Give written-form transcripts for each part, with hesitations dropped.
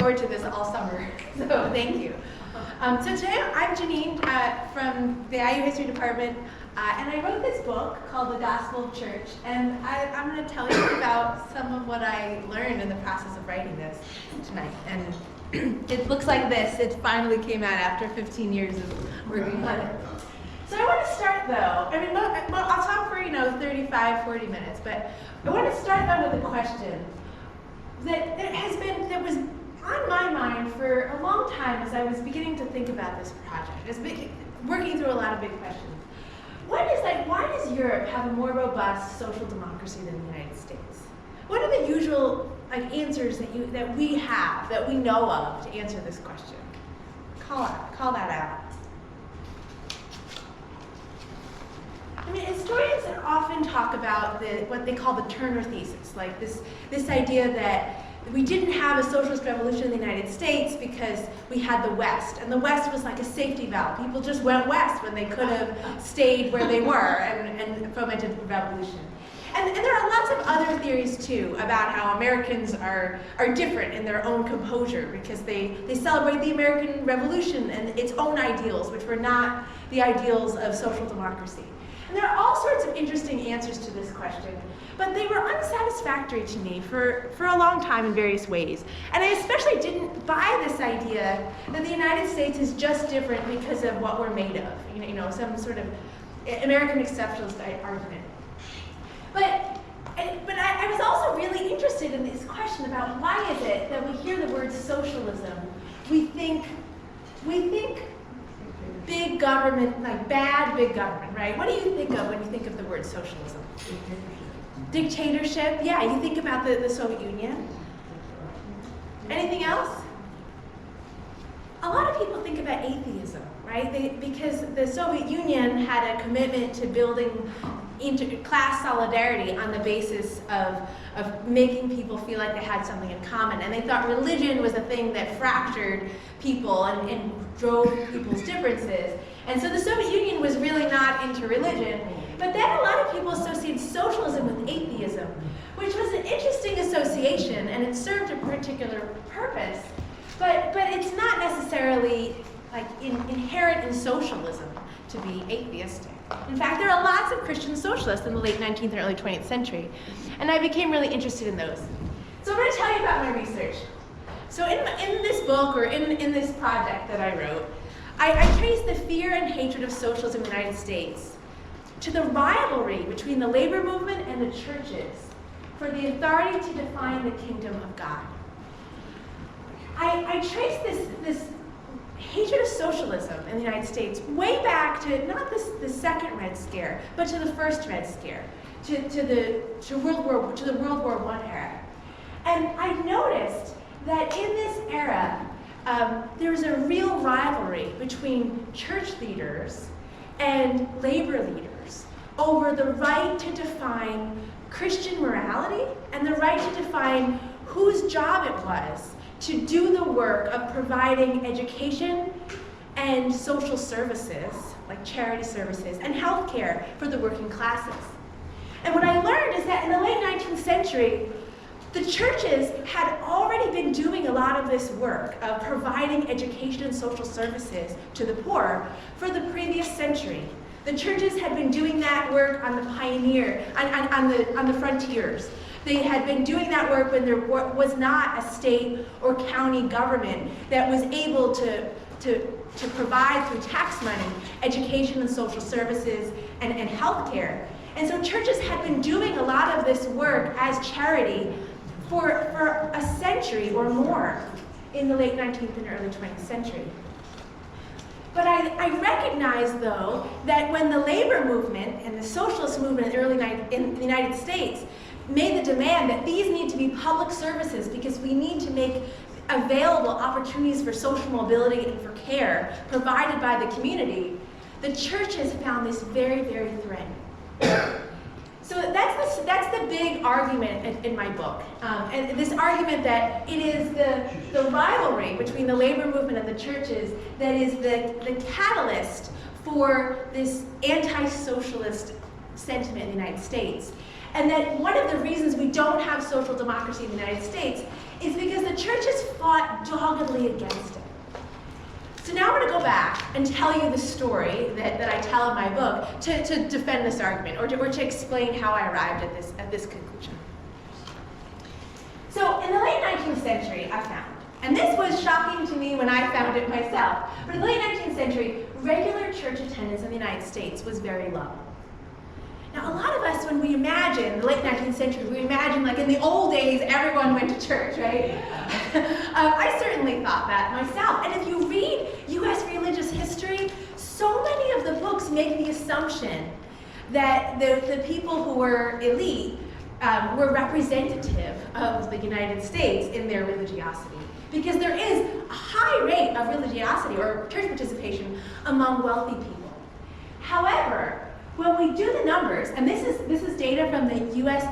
forward to this all summer, so thank you. So today I'm Janine from the IU History Department, and I wrote this book called The Gospel of Church, and I'm going to tell you about some of what I learned in the process of writing this tonight. And it looks like this. It finally came out after 15 years of working on it. So I want to start though, I'll talk for 35, 40 minutes, but I want to start though with a question that was on my mind for a long time as I was beginning to think about this project, working through a lot of big questions. Why does Europe have a more robust social democracy than the United States? What are the usual answers that we have, that we know of, to answer this question? Call that out. Historians often talk about what they call the Turner thesis, like this idea that we didn't have a socialist revolution in the United States because we had the West, and the West was like a safety valve. People just went west when they could have stayed where they were and fomented the revolution. And there are lots of other theories too about how Americans are different in their own composure because they celebrate the American Revolution and its own ideals, which were not the ideals of social democracy. And there are all sorts of interesting answers to this question, but they were unsatisfactory to me for a long time in various ways. And I especially didn't buy this idea that the United States is just different because of what we're made of, some sort of American exceptionalist argument. But I was also really interested in this question about why is it that we hear the word socialism, we think big government, like bad big government, right? What do you think of when you think of the word socialism? Dictatorship, yeah, you think about the Soviet Union. Anything else? A lot of people think about atheism, right? Because the Soviet Union had a commitment to building class solidarity on the basis of making people feel like they had something in common. And they thought religion was a thing that fractured people and drove people's differences. And so the Soviet Union was really not into religion. But then a lot of people associate socialism with atheism, which was an interesting association, and it served a particular purpose. But it's not necessarily inherent in socialism to be atheistic. In fact, there are lots of Christian socialists in the late 19th and early 20th century, and I became really interested in those. So I'm going to tell you about my research. So in this book, or in this project that I wrote, I traced the fear and hatred of socialism in the United States to the rivalry between the labor movement and the churches for the authority to define the kingdom of God. I traced this hatred of socialism in the United States way back to not the second Red Scare, but to the first Red Scare, to the World War I era. And I noticed that in this era, there was a real rivalry between church leaders and labor leaders over the right to define Christian morality and the right to define whose job it was to do the work of providing education and social services, like charity services, and healthcare for the working classes. And what I learned is that in the late 19th century, the churches had already been doing a lot of this work of providing education and social services to the poor for the previous century. The churches had been doing that work on the on the frontiers. They had been doing that work when there was not a state or county government that was able to provide through tax money education and social services and health care. And so churches had been doing a lot of this work as charity for a century or more in the late 19th and early 20th century. But I recognize, though, that when the labor movement and the socialist movement in the United States made the demand that these need to be public services because we need to make available opportunities for social mobility and for care provided by the community, the churches found this very, very threatening. So that's the big argument in my book. And this argument that it is the rivalry between the labor movement and the churches that is the catalyst for this anti-socialist sentiment in the United States. And that one of the reasons we don't have social democracy in the United States is because the church has fought doggedly against it. So now I'm going to go back and tell you the story that I tell in my book to defend this argument, or to explain how I arrived at this conclusion. So in the late 19th century, I found, and this was shocking to me when I found it myself, but in the late 19th century, regular church attendance in the United States was very low. Now, a lot of us, when we imagine the late 19th century, we imagine like in the old days, everyone went to church, right? I certainly thought that myself. And if you read U.S. religious history, so many of the books make the assumption that the people who were elite were representative of the United States in their religiosity. Because there is a high rate of religiosity or church participation among wealthy people. However, when we do the numbers, and this is data from the U.S.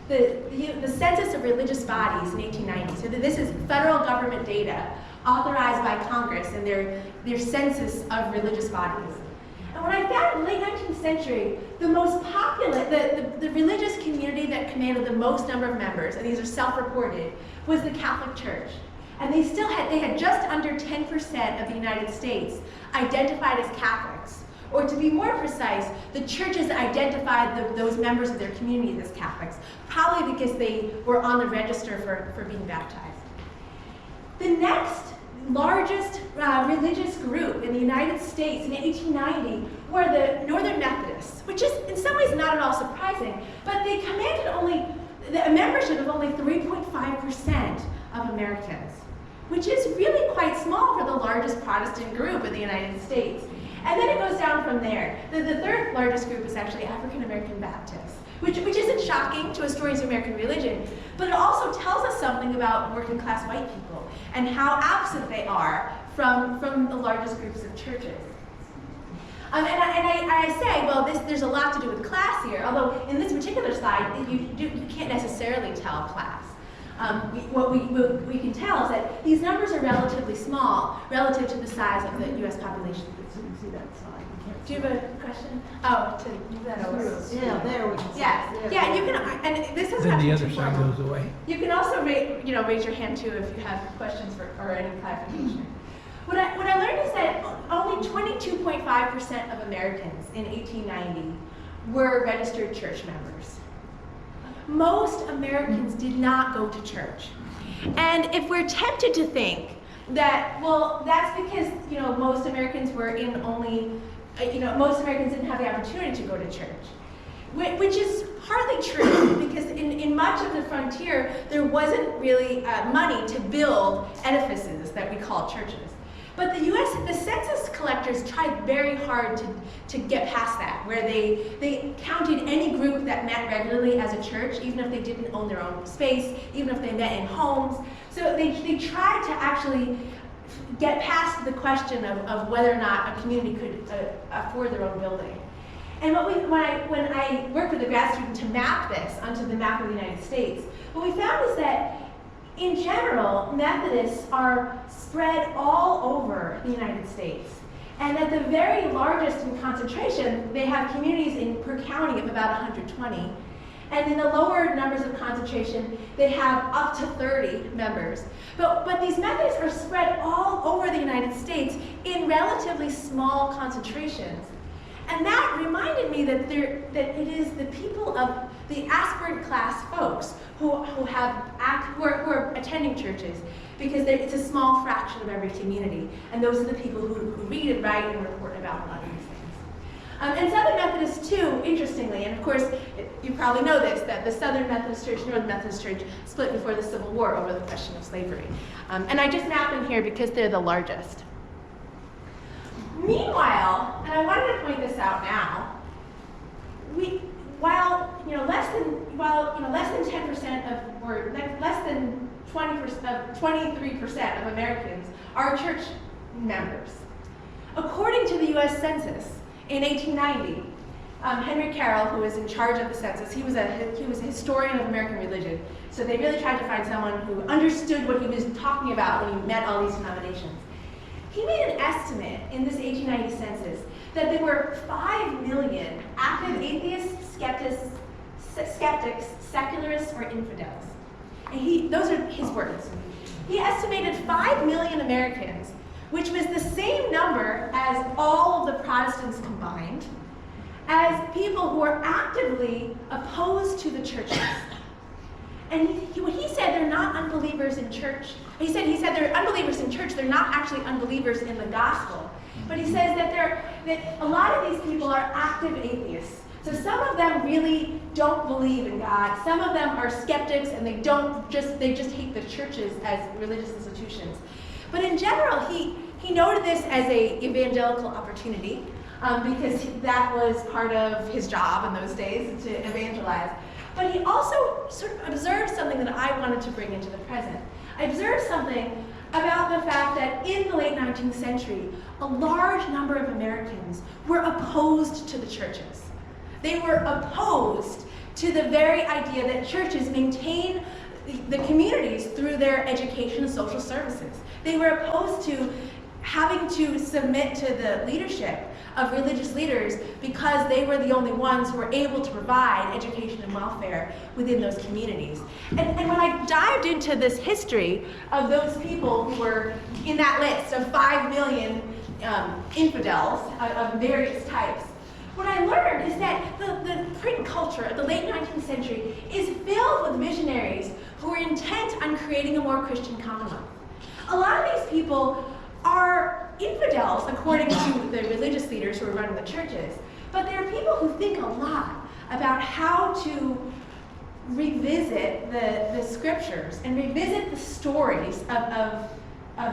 The Census of Religious Bodies in 1890. So this is federal government data authorized by Congress in their census of religious bodies. And what I found in the late 19th century, the most popular, the religious community that commanded the most number of members, and these are self-reported, was the Catholic Church. And they had just under 10% of the United States identified as Catholics. Or to be more precise, the churches identified those members of their community as Catholics, probably because they were on the register for being baptized. The next largest religious group in the United States in 1890 were the Northern Methodists, which is in some ways not at all surprising, but they commanded a membership of only 3.5% of Americans, which is really quite small for the largest Protestant group in the United States. And then it goes down from there. The third largest group is actually African American Baptists, which isn't shocking to historians of American religion, but it also tells us something about working class white people and how absent they are from the largest groups of churches. And I say, well, there's a lot to do with class here, although in this particular slide, you can't necessarily tell class. What we can tell is that these numbers are relatively small relative to the size of the U.S. population. So you can see that slide. Do you have a question? Oh, to move that over. Yeah, there we can see. Yeah, yeah. You can, and this is Then the other side goes away. You can also raise your hand too if you have questions or any clarification. What I learned is that only 22.5% of Americans in 1890 were registered church members. Most Americans did not go to church. And if we're tempted to think that, well, that's because, most Americans were in only, most Americans didn't have the opportunity to go to church, which is hardly true, because in much of the frontier, there wasn't really money to build edifices that we call churches. But the census collectors tried very hard to get past that, where they counted any group that met regularly as a church, even if they didn't own their own space, even if they met in homes. So they tried to actually get past the question of whether or not a community could afford their own building. And when I worked with a grad student to map this onto the map of the United States, what we found is that in general, Methodists are spread all over the United States. And at the very largest in concentration, they have communities per county of about 120. And in the lower numbers of concentration, they have up to 30 members. But these Methodists are spread all over the United States in relatively small concentrations. And that reminded me that it is the people of the aspirant class folks who are attending churches, because it's a small fraction of every community, and those are the people who read and write and report about a lot of these things. And Southern Methodists too, interestingly, and of course you probably know this, that the Southern Methodist Church, Northern Methodist Church split before the Civil War over the question of slavery. And I just mapped them here because they're the largest. Meanwhile, and I wanted to point this out now, less than 10% of, or less than 23% of Americans are church members. According to the U.S. Census in 1890, Henry Carroll, who was in charge of the census, he was a historian of American religion. So they really tried to find someone who understood what he was talking about when he met all these denominations. He made an estimate in this 1890 census that there were 5 million active atheists, skeptics, secularists, or infidels. And those are his words. He estimated 5 million Americans, which was the same number as all of the Protestants combined, as people who are actively opposed to the churches. And when he said they're not unbelievers in church, he said they're unbelievers in church, they're not actually unbelievers in the gospel. But he says that a lot of these people are active atheists. So some of them really don't believe in God. Some of them are skeptics, and they just hate the churches as religious institutions. But in general, he noted this as an evangelical opportunity, because that was part of his job in those days, to evangelize. But he also sort of observed something that I wanted to bring into the present. I observed something about the fact that in the late 19th century, a large number of Americans were opposed to the churches. They were opposed to the very idea that churches maintain the communities through their education and social services. They were opposed to having to submit to the leadership of religious leaders because they were the only ones who were able to provide education and welfare within those communities. And when I dived into this history of those people who were in that list of 5 million infidels of various types, what I learned is that the print culture of the late 19th century is filled with missionaries who are intent on creating a more Christian commonwealth. A lot of these people are infidels, according to the religious leaders who are running the churches, but they're people who think a lot about how to revisit the scriptures and revisit the stories of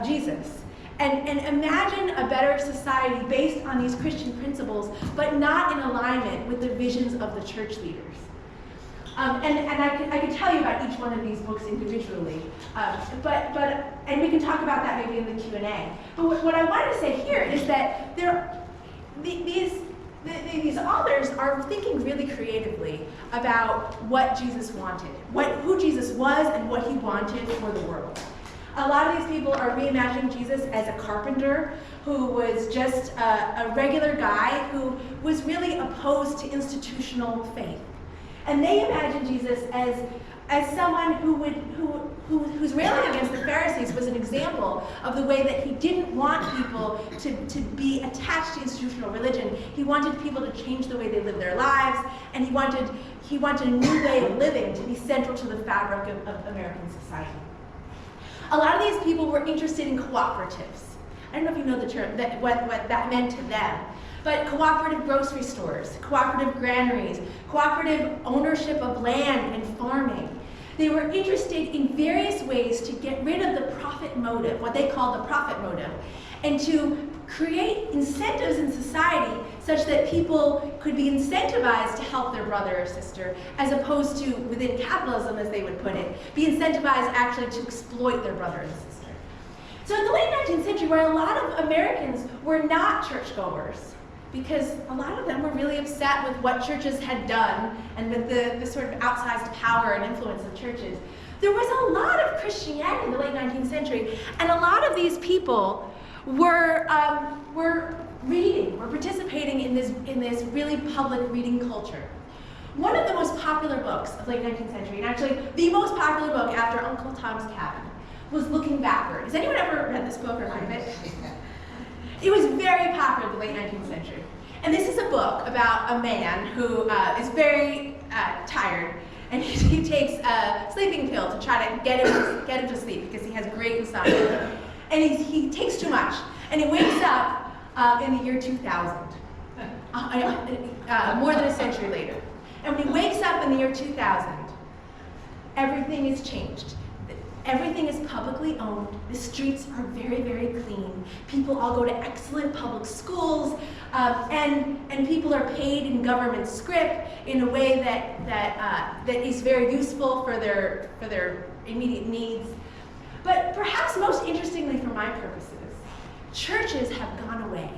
Jesus. And imagine a better society based on these Christian principles, but not in alignment with the visions of the church leaders. And I could tell you about each one of these books individually, and we can talk about that maybe in the Q&A. But what I wanted to say here is that these authors are thinking really creatively about what Jesus wanted, who Jesus was and what he wanted for the world. A lot of these people are reimagining Jesus as a carpenter who was just a regular guy who was really opposed to institutional faith. And they imagine Jesus as someone who's railing against the Pharisees was an example of the way that he didn't want people to be attached to institutional religion. He wanted people to change the way they live their lives, and he wanted a new way of living to be central to the fabric of American society. A lot of these people were interested in cooperatives. I don't know if you know the term, what that meant to them. But cooperative grocery stores, cooperative granaries, cooperative ownership of land and farming. They were interested in various ways to get rid of the profit motive, what they call the profit motive, and to create incentives in society such that people could be incentivized to help their brother or sister, as opposed to, within capitalism, as they would put it, be incentivized actually to exploit their brother and sister. So in the late 19th century, where a lot of Americans were not churchgoers, because a lot of them were really upset with what churches had done and with the sort of outsized power and influence of churches, there was a lot of Christianity in the late 19th century, and a lot of these people were participating in this really public reading culture. One of the most popular books of the late 19th century, and actually the most popular book after Uncle Tom's Cabin, was Looking Backward. Has anyone ever read this book or heard of it? It was very popular in the late 19th century. And this is a book about a man who is very tired, and he takes a sleeping pill to try to get him to sleep because he has great insomnia. And he takes too much, and he wakes up in the year 2000, more than a century later. And when he wakes up in the year 2000, everything is changed. Everything is publicly owned. The streets are very, very clean. People all go to excellent public schools, and people are paid in government script in a way that is very useful for their immediate needs. But perhaps most interestingly for my purposes, churches have gone away.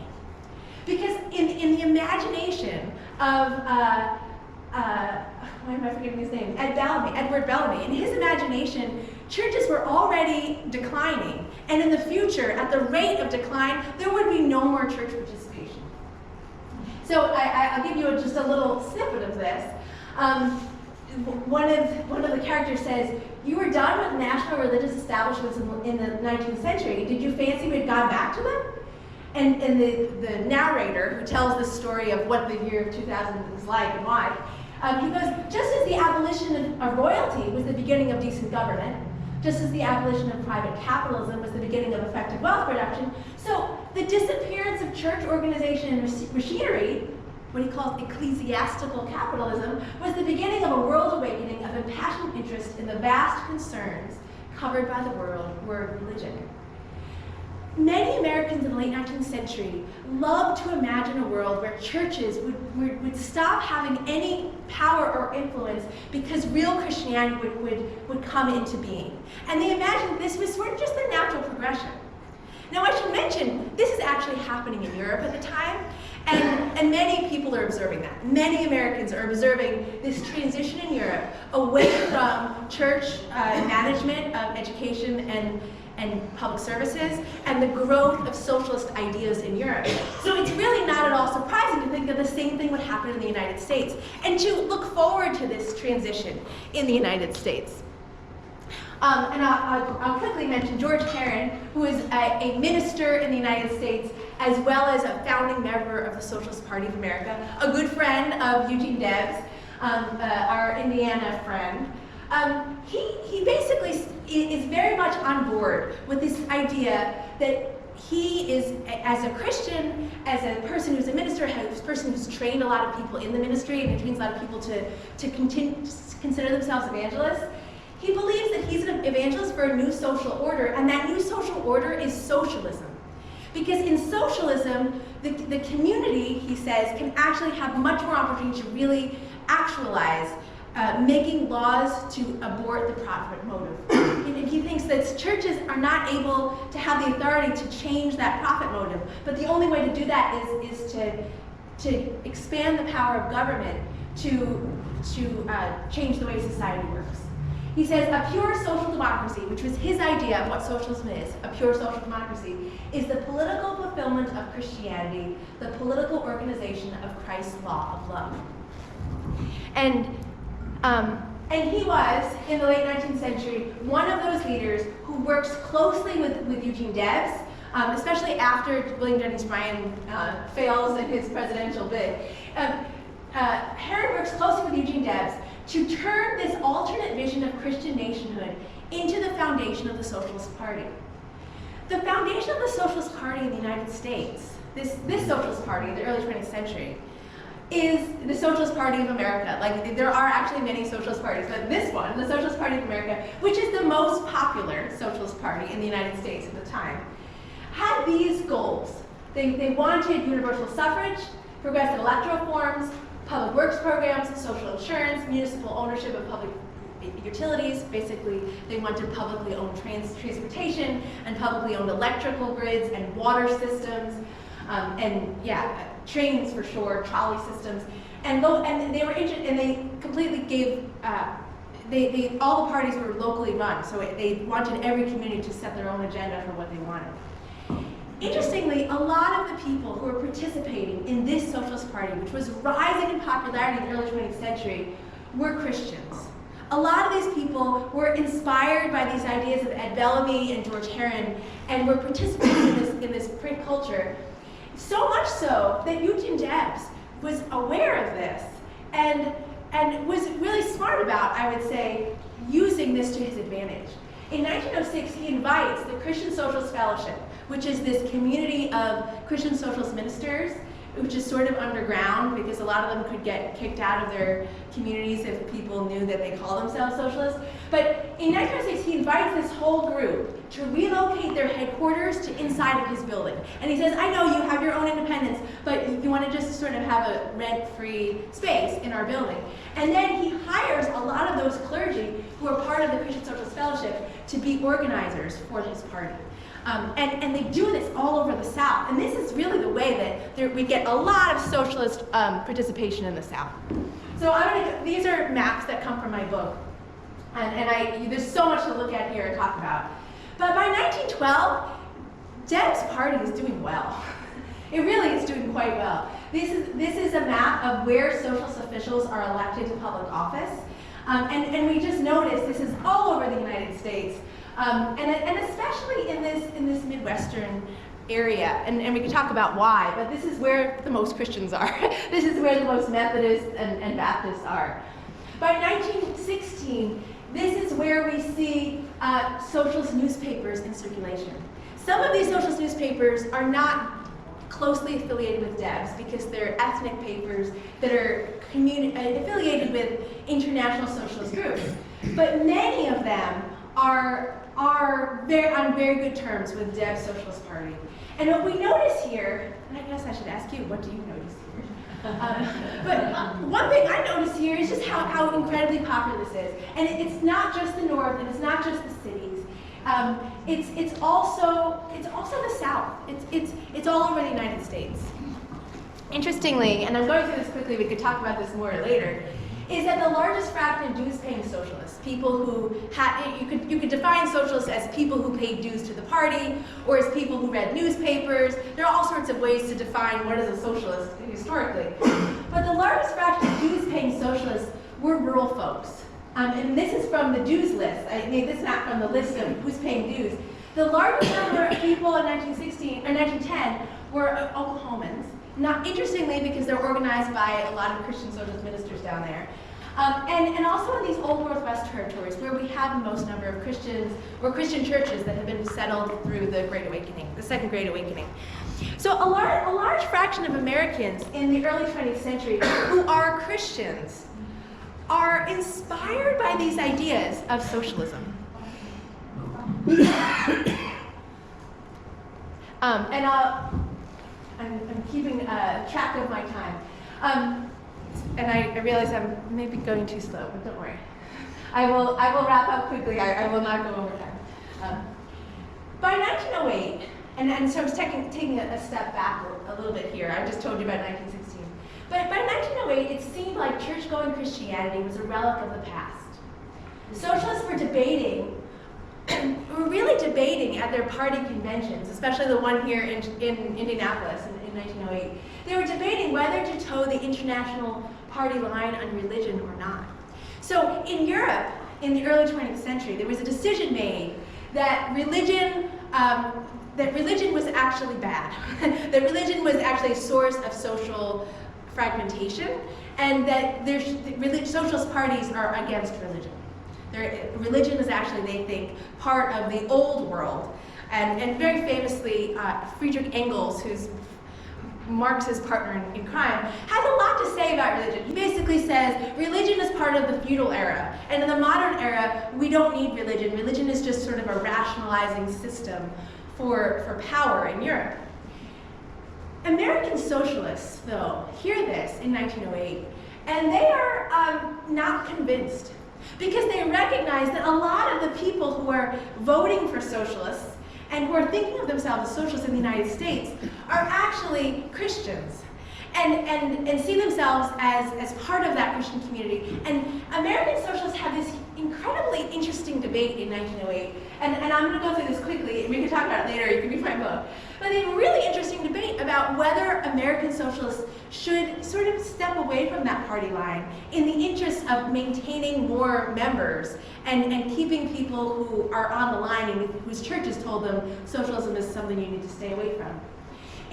Because in the imagination of, why am I forgetting his name? Edward Bellamy. In his imagination, churches were already declining. And in the future, at the rate of decline, there would be no more church participation. So I'll give you just a little snippet of this. One of the characters says, "You were done with national religious establishments in the 19th century. Did you fancy we'd gone back to them?" And the narrator, who tells the story of what the year of 2000 is like and why, he goes, "Just as the abolition of royalty was the beginning of decent government, just as the abolition of private capitalism was the beginning of effective wealth production, so the disappearance of church organization and machinery, what he calls ecclesiastical capitalism, was the beginning of a world awakening of impassioned interest in the vast concerns covered by the word religion." Many Americans in the late 19th century loved to imagine a world where churches would stop having any power or influence because real Christianity would come into being. And they imagined this was sort of just the natural progression. Now I should mention, this is actually happening in Europe at the time, and many people are observing that. Many Americans are observing this transition in Europe away from church management of education and public services, and the growth of socialist ideas in Europe. So it's really not at all surprising to think that the same thing would happen in the United States, and to look forward to this transition in the United States. And I'll quickly mention George Herron, who is a minister in the United States, as well as a founding member of the Socialist Party of America, a good friend of Eugene Debs, our Indiana friend. He basically is very much on board with this idea that he is, as a Christian, as a person who's a minister, as a person who's trained a lot of people in the ministry and trains a lot of people to consider themselves evangelists, he believes that he's an evangelist for a new social order, and that new social order is socialism. Because in socialism, the community, he says, can actually have much more opportunity to really actualize making laws to abort the profit motive. He thinks that churches are not able to have the authority to change that profit motive, but the only way to do that is to expand the power of government to change the way society works. He says a pure social democracy, which was his idea of what socialism is, a pure social democracy, is the political fulfillment of Christianity, the political organization of Christ's law of love. And he was, in the late 19th century, one of those leaders who works closely with Eugene Debs, especially after William Jennings Bryan fails in his presidential bid. Herron works closely with Eugene Debs to turn this alternate vision of Christian nationhood into the foundation of the Socialist Party. The foundation of the Socialist Party in the United States, this Socialist Party in the early 20th century, is the Socialist Party of America. Like, there are actually many socialist parties, but this one, the Socialist Party of America, which is the most popular socialist party in the United States at the time, had these goals. They wanted universal suffrage, progressive electoral reforms, public works programs, social insurance, municipal ownership of public utilities. Basically, they wanted publicly owned transportation and publicly owned electrical grids and water systems, trains for sure, trolley systems, and they were interested, and they completely gave. All the parties were locally run, so they wanted every community to set their own agenda for what they wanted. Interestingly, a lot of the people who were participating in this Socialist Party, which was rising in popularity in the early 20th century, were Christians. A lot of these people were inspired by these ideas of Ed Bellamy and George Herron, and were participating in this print culture. So much so that Eugene Debs was aware of this and was really smart about, I would say, using this to his advantage. In 1906, he invites the Christian Socialist Fellowship, which is this community of Christian socialist ministers, which is sort of underground because a lot of them could get kicked out of their communities if people knew that they call themselves socialists. But in 1906, he invites this whole group to relocate their headquarters to inside of his building. And he says, I know you have your own independence, but you want to just sort of have a rent-free space in our building. And then he hires a lot of those clergy who are part of the Christian Socialist Fellowship to be organizers for his party. And they do this all over the South. And this is really the way that we get a lot of socialist participation in the South. So these are maps that come from my book. And there's so much to look at here and talk about. But by 1912, Debs' party is doing well. It really is doing quite well. This is a map of where socialist officials are elected to public office. And we just noticed this is all over the United States, and especially in this Midwestern area. And we can talk about why, but this is where the most Christians are. This is where the most Methodists and Baptists are. By 1916, this is where we see socialist newspapers in circulation. Some of these socialist newspapers are not closely affiliated with Debs because they're ethnic papers that are affiliated with international socialist groups. But many of them are on very good terms with Debs Socialist Party. And what we notice here, and I guess I should ask you, what do you notice here? But one thing I notice here is just how incredibly popular this is. And it's not just the North, and it's not just the cities. It's also the South. It's all over the United States. Interestingly, and I'm going through this quickly, we could talk about this more later, is that the largest fraction of dues-paying socialists, people who you could define socialists as people who paid dues to the party, or as people who read newspapers. There are all sorts of ways to define what is a socialist historically. But the largest fraction of dues-paying socialists were rural folks. And this is from the dues list. I made this map from the list of who's paying dues. The largest number of people in 1916 or 1910 were Oklahomans. Not interestingly, because they're organized by a lot of Christian socialist ministers down there. And also in these old Northwest territories where we have the most number of Christians or Christian churches that have been settled through the Great Awakening, the Second Great Awakening. So a large fraction of Americans in the early 20th century who are Christians are inspired by these ideas of socialism. I'm keeping track of my time. And I realize I'm maybe going too slow, but don't worry. I will wrap up quickly. I will not go over time. By 1908, and so I'm taking a step back a little bit here. I just told you about 1916. But by 1908, it seemed like church-going Christianity was a relic of the past. Socialists were really debating at their party conventions, especially the one here in Indianapolis in 1908. They were debating whether to toe the international party line on religion or not. So in Europe, in the early 20th century, there was a decision made that religion was actually bad. That religion was actually a source of social fragmentation, and that socialist parties are against religion. Religion is actually, they think, part of the old world. And very famously, Friedrich Engels, who's Marx's partner in crime, has a lot to say about religion. He basically says religion is part of the feudal era, and in the modern era, we don't need religion. Religion is just sort of a rationalizing system for power in Europe. American socialists, though, hear this in 1908, and they are not convinced, because they recognize that a lot of the people who are voting for socialists and who are thinking of themselves as socialists in the United States are actually Christians and see themselves as part of that Christian community. And American socialists have this incredibly interesting debate in 1908, and I'm going to go through this quickly, and we can talk about it later, you can read my book. But they have a really interesting debate about whether American socialists should sort of step away from that party line in the interest of maintaining more members and keeping people who are on the line and whose churches told them socialism is something you need to stay away from.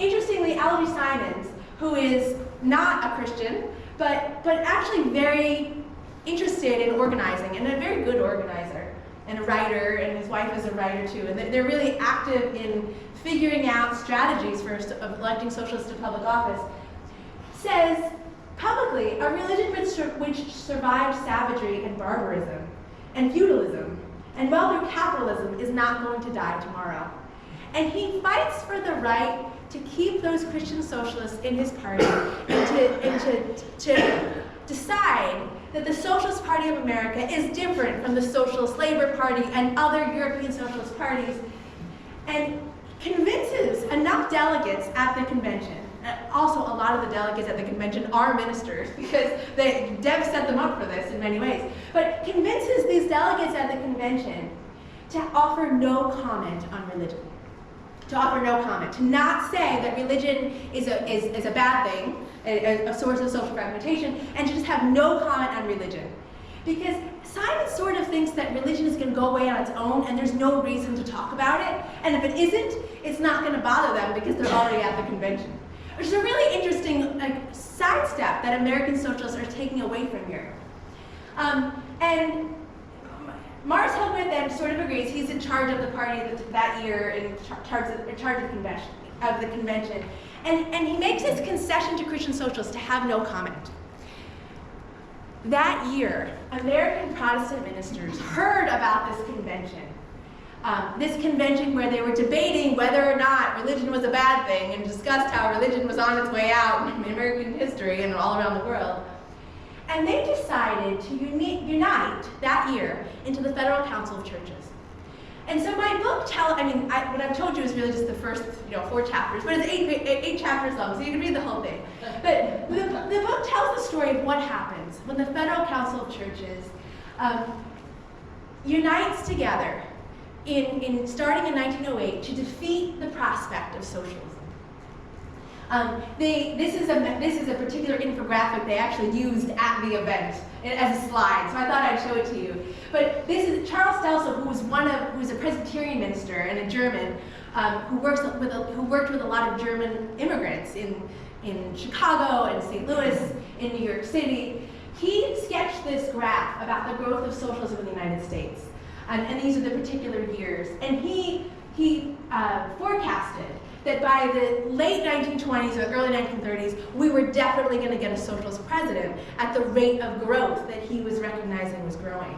Interestingly, Albie Simons, who is not a Christian, but actually very interested in organizing, and a very good organizer, and a writer, and his wife is a writer too, and they're really active in figuring out strategies for electing socialists to public office, says publicly, a religion which survived savagery and barbarism and feudalism and welfare capitalism is not going to die tomorrow. And he fights for the right to keep those Christian socialists in his party and to decide that the Socialist Party of America is different from the Socialist Labor Party and other European socialist parties, and convinces enough delegates at the convention. Also, a lot of the delegates at the convention are ministers, because Deb set them up for this in many ways, but convinces these delegates at the convention to offer no comment on religion. To offer no comment, to not say that religion is a bad thing, a source of social fragmentation, and to just have no comment on religion. Because Simon sort of thinks that religion is going to go away on its own and there's no reason to talk about it. And if it isn't, it's not going to bother them because they're already at the convention. Which is a really interesting sidestep that American socialists are taking away from here. And Mars Hillman then sort of agrees. He's in charge of the party that year, in charge of the convention. And he makes his concession to Christian socialists to have no comment. That year, American Protestant ministers heard about this convention where they were debating whether or not religion was a bad thing and discussed how religion was on its way out in American history and all around the world. And they decided to unite that year into the Federal Council of Churches. And so my book what I've told you is really just the first 4 chapters, but it's eight chapters long, so you can read the whole thing. But the book tells the story of what happens when the Federal Council of Churches unites together starting in 1908 to defeat the prospect of socialism. This is a particular infographic they actually used at the event as a slide, so I thought I'd show it to you. But this is Charles Stelzel, who's a Presbyterian minister and a German, who worked with a lot of German immigrants in Chicago and St. Louis, in New York City. He sketched this graph about the growth of socialism in the United States, and these are the particular years. And he forecasted that by the late 1920s or early 1930s, we were definitely going to get a socialist president at the rate of growth that he was recognizing was growing.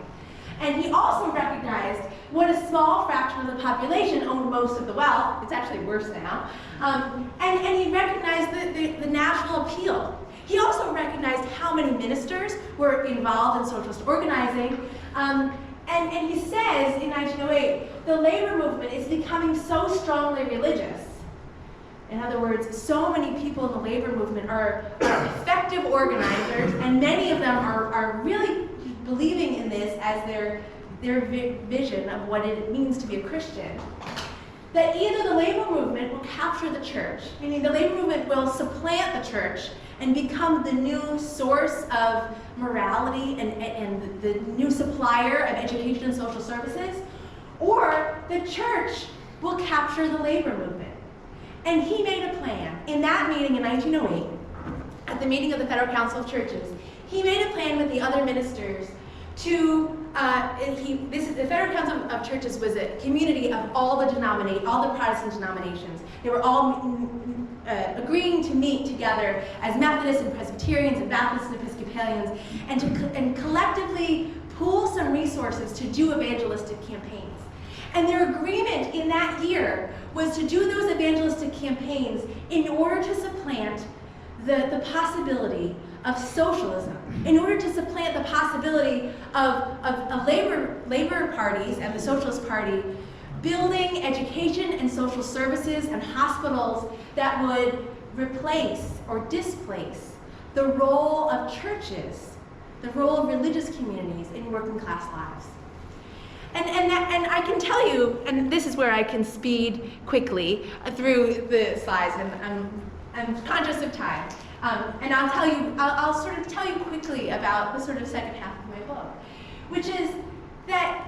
And he also recognized what a small fraction of the population owned most of the wealth. It's actually worse now. And he recognized the national appeal. He also recognized how many ministers were involved in socialist organizing. And he says in 1908, the labor movement is becoming so strongly religious. In other words, so many people in the labor movement are effective organizers, and many of them are really believing in this as their vision of what it means to be a Christian, that either the labor movement will capture the church, meaning the labor movement will supplant the church and become the new source of morality and the new supplier of education and social services, or the church will capture the labor movement. And he made a plan. In that meeting in 1908, at the meeting of the Federal Council of Churches, he made a plan with the other ministers to, the Federal Council of Churches was a community of all the Protestant denominations. They were all agreeing to meet together as Methodists and Presbyterians and Baptists and Episcopalians, and collectively pool some resources to do evangelistic campaigns. And their agreement in that year was to do those evangelistic campaigns in order to supplant the possibility of socialism, in order to supplant the possibility of labor parties and the Socialist Party building education and social services and hospitals that would replace or displace the role of churches, the role of religious communities in working class lives. And I can tell you, and this is where I can speed quickly through the slides, and I'm conscious of time. And I'll sort of tell you quickly about the sort of second half of my book, which is that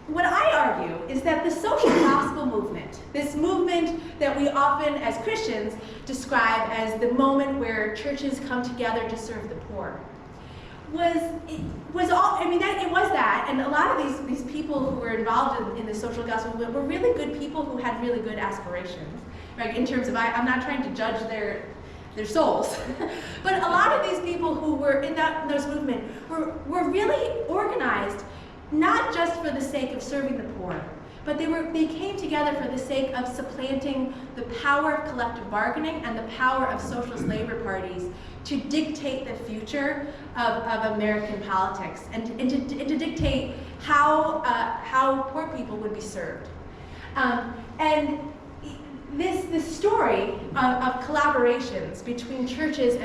what I argue is that the social gospel movement, this movement that we often as Christians describe as the moment where churches come together to serve the poor, it was that, and a lot of these people who were involved in the social gospel movement were really good people who had really good aspirations, right? In terms of, I'm not trying to judge their souls, but a lot of these people who were in those movement were really organized, not just for the sake of serving the poor, but they came together for the sake of supplanting the power of collective bargaining and the power of socialist labor parties to dictate the future of American politics and to dictate how poor people would be served. And this story of collaborations between churches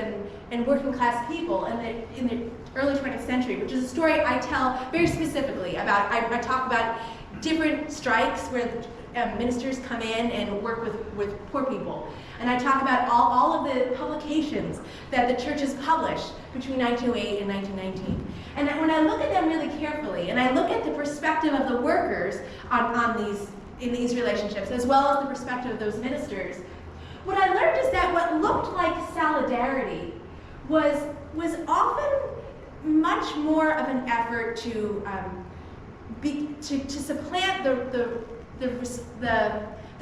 and working class people in the early 20th century, which is a story I tell very specifically about. I talk about different strikes where ministers come in and work with poor people. And I talk about all of the publications that the churches published between 1908 and 1919. And when I look at them really carefully, and I look at the perspective of the workers in these relationships, as well as the perspective of those ministers, what I learned is that what looked like solidarity was often much more of an effort to supplant the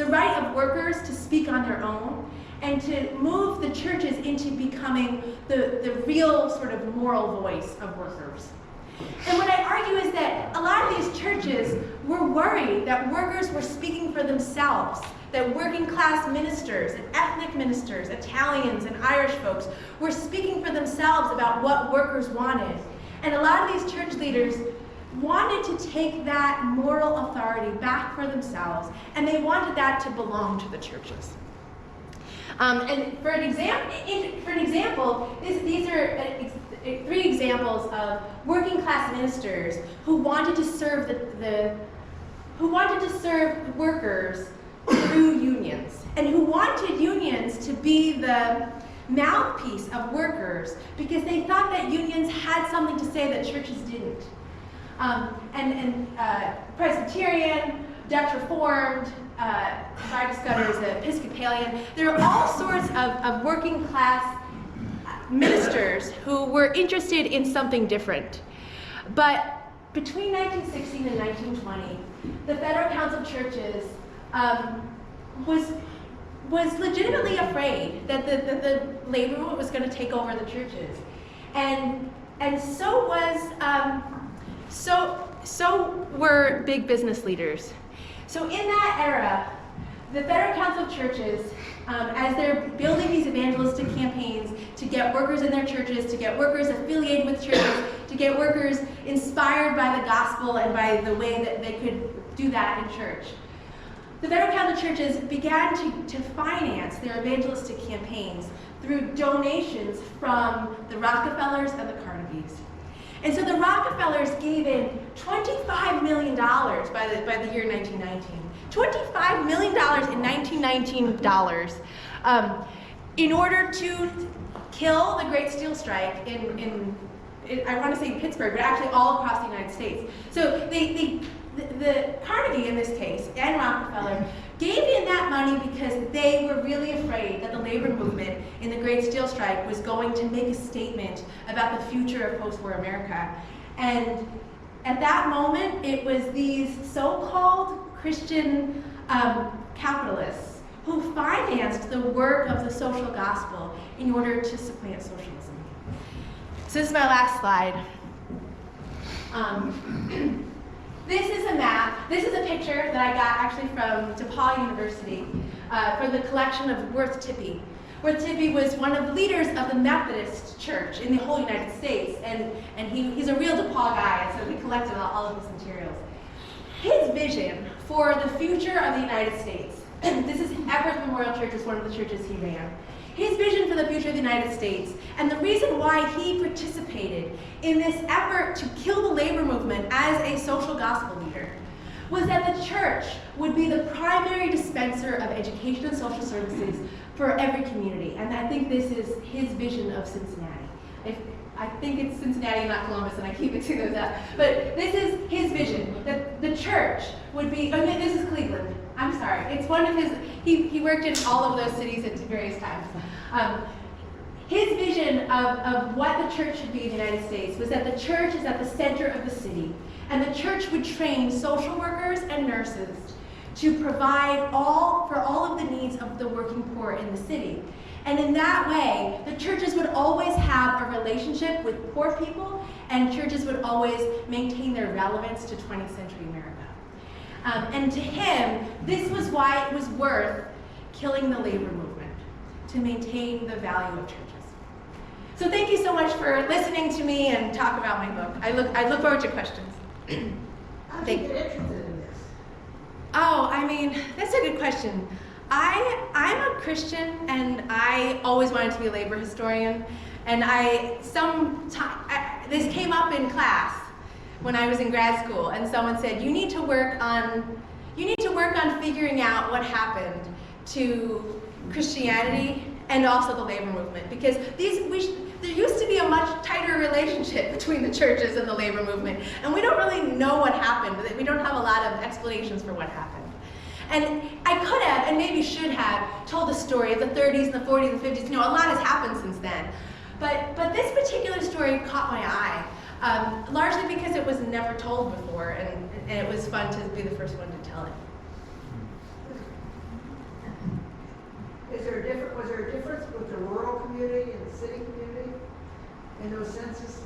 right of workers to speak on their own, and to move the churches into becoming the real sort of moral voice of workers. And what I argue is that a lot of these churches were worried that workers were speaking for themselves, that working class ministers and ethnic ministers, Italians and Irish folks, were speaking for themselves about what workers wanted. And a lot of these church leaders wanted to take that moral authority back for themselves, and they wanted that to belong to the churches. And for an example, these are three examples of working class ministers who wanted to serve workers through unions, and who wanted unions to be the mouthpiece of workers because they thought that unions had something to say that churches didn't. Presbyterian, Dutch Reformed, Bible Scutters, Episcopalian. There are all sorts of working class ministers who were interested in something different. But between 1916 and 1920, the Federal Council of Churches was legitimately afraid that the labor movement was going to take over the churches, and so were big business leaders. So in that era, the Federal Council of Churches, as they're building these evangelistic campaigns to get workers in their churches, to get workers affiliated with churches, to get workers inspired by the gospel and by the way that they could do that in church, the Federal Council of Churches began to finance their evangelistic campaigns through donations from the Rockefellers and the Carnegies. And so the Rockefellers gave in $25 million by the year 1919. $25 million in 1919 dollars in order to kill the Great Steel Strike in I want to say Pittsburgh, but actually all across the United States. So the Carnegie in this case, and Rockefeller, gave in that money because they were really afraid that the labor movement in the Great Steel Strike was going to make a statement about the future of post-war America. And at that moment, it was these so-called Christian capitalists who financed the work of the social gospel in order to supplant socialism. So this is my last slide. This is a map. This is a picture that I got actually from DePaul University for the collection of Worth Tippie. Worth Tippie was one of the leaders of the Methodist Church in the whole United States, and he's a real DePaul guy, and so we collected all of his materials. His vision for the future of the United States, this is Epworth Memorial Church, is one of the churches he ran. His vision for the future of the United States, and the reason why he participated in this effort to kill the labor movement as a social gospel leader, was that the church would be the primary dispenser of education and social services for every community. And I think this is his vision of Cincinnati. I think it's Cincinnati, not Columbus, and I keep mixing those up. But this is his vision, that the church would be, this is Cleveland. I'm sorry, it's one of his, he worked in all of those cities at various times. His vision of what the church should be in the United States was that the church is at the center of the city, and the church would train social workers and nurses to provide for all of the needs of the working poor in the city. And in that way, the churches would always have a relationship with poor people, and churches would always maintain their relevance to 20th century America. And to him, this was why it was worth killing the labor movement, to maintain the value of churches. So thank you so much for listening to me and talk about my book. I look forward to questions. How did you get interested in this? Oh, I mean, that's a good question. I'm a Christian, and I always wanted to be a labor historian. And this came up in class when I was in grad school, and someone said, you need to work on you need to work on figuring out what happened to Christianity and also the labor movement, because there used to be a much tighter relationship between the churches and the labor movement, and we don't really know what happened. We don't have a lot of explanations for what happened. And I could have, and maybe should have, told the story of the 30s and the 40s and 50s. You know, a lot has happened since then. But this particular story caught my eye, largely because it was never told before, and it was fun to be the first one to tell it. Was there a difference with the rural community and the city community in those senses?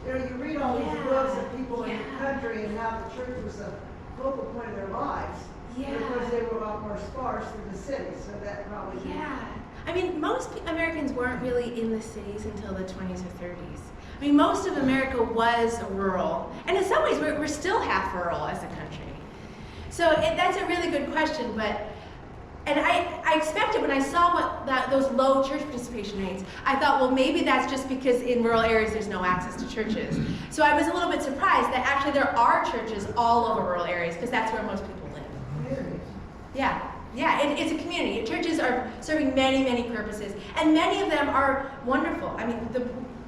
You know, you read all these books of people in the country and how the church was a focal point of their lives. Yeah. Because they were a lot more sparse than the city, so that probably. Yeah. I mean, most Americans weren't really in the cities until the 20s or 30s. I mean, most of America was rural, and in some ways, we're still half rural as a country. So that's a really good question, and I expected when I saw those low church participation rates, I thought, well, maybe that's just because in rural areas there's no access to churches. So I was a little bit surprised that actually there are churches all over rural areas, because that's where most people live. Yeah, it's a community. Churches are serving many, many purposes, and many of them are wonderful. I mean,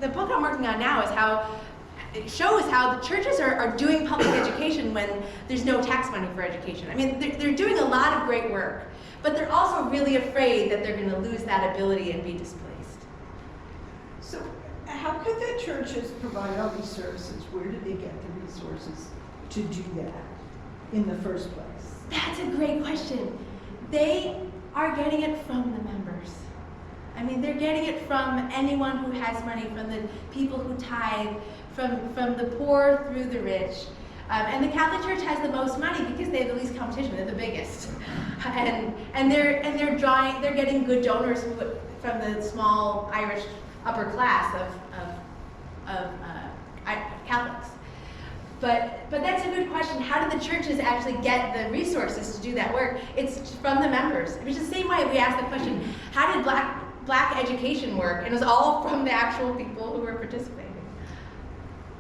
the book I'm working on now it shows how the churches are doing public education when there's no tax money for education. I mean, they're doing a lot of great work, but they're also really afraid that they're going to lose that ability and be displaced. So how could the churches provide all these services? Where did they get the resources to do that in the first place? That's a great question. They are getting it from the members. I mean, they're getting it from anyone who has money, from the people who tithe, from the poor through the rich. And the Catholic Church has the most money because they have the least competition. They're the biggest, and they're getting good donors from the small Irish upper class of Catholics. But that's a good question. How do the churches actually get the resources to do that work? It's from the members. It was the same way we asked the question, how did black education work? And it was all from the actual people who were participating.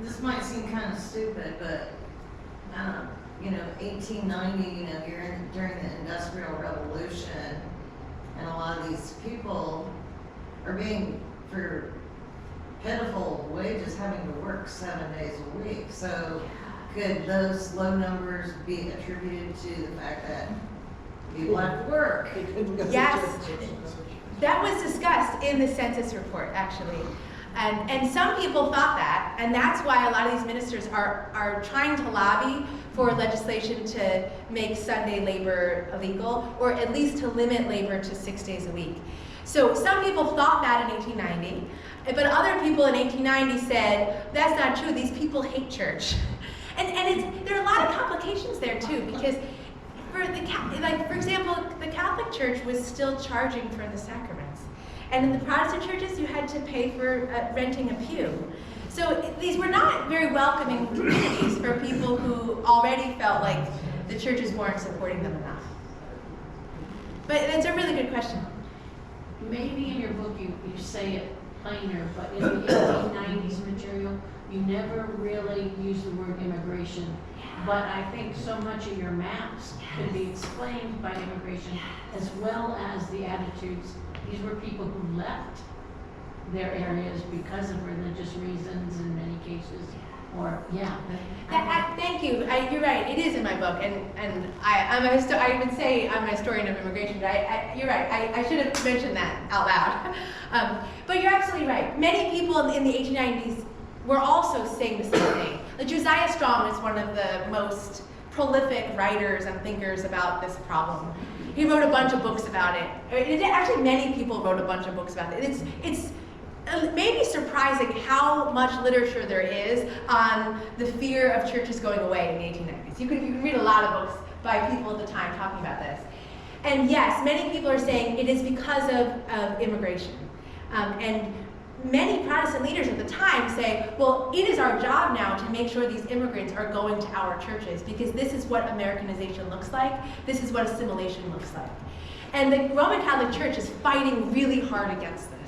This might seem kind of stupid, but 1890, you're during the Industrial Revolution, and a lot of these people are being, for pitiful wages, having to work 7 days a week. So could those low numbers be attributed to the fact that people have to work? Yes, that was discussed in the census report, actually. And some people thought that, and that's why a lot of these ministers are trying to lobby for legislation to make Sunday labor illegal, or at least to limit labor to 6 days a week. So some people thought that in 1890, but other people in 1890 said, that's not true, these people hate church. And there are a lot of complications there too, because for example, the Catholic Church was still charging for the sacraments. And in the Protestant churches, you had to pay for renting a pew. So these were not very welcoming communities for people who already felt like the churches weren't supporting them enough. But it's a really good question. Maybe in your book you say it plainer, but in the 1890s material, you never really use the word immigration. But I think so much of your maps could be explained by immigration, as well as the attitudes. These were people who left their areas because of religious reasons in many cases. Thank you. You're right. It is in my book, and I would say I'm a historian of immigration. But you're right. I should have mentioned that out loud. But you're absolutely right. Many people in the 1890s were also saying the same thing. Like Josiah Strong is one of the most prolific writers and thinkers about this problem. He wrote a bunch of books about it. Actually, many people wrote a bunch of books about it. It's maybe surprising how much literature there is on the fear of churches going away in the 1890s. You can read a lot of books by people at the time talking about this. And yes, many people are saying it is because of immigration. And many Protestant leaders at the time say, well, it is our job now to make sure these immigrants are going to our churches, because this is what Americanization looks like. This is what assimilation looks like. And the Roman Catholic Church is fighting really hard against this.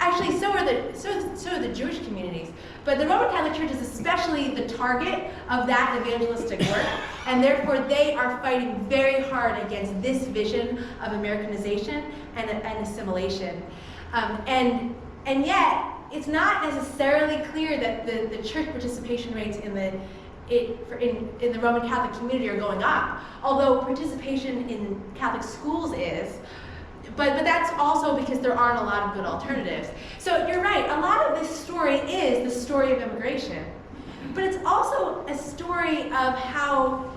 Actually, so are the Jewish communities. But the Roman Catholic Church is especially the target of that evangelistic work, and therefore they are fighting very hard against this vision of Americanization and assimilation. And yet, it's not necessarily clear that the church participation rates in the Roman Catholic community are going up, although participation in Catholic schools is. But that's also because there aren't a lot of good alternatives. So you're right, a lot of this story is the story of immigration. But it's also a story of how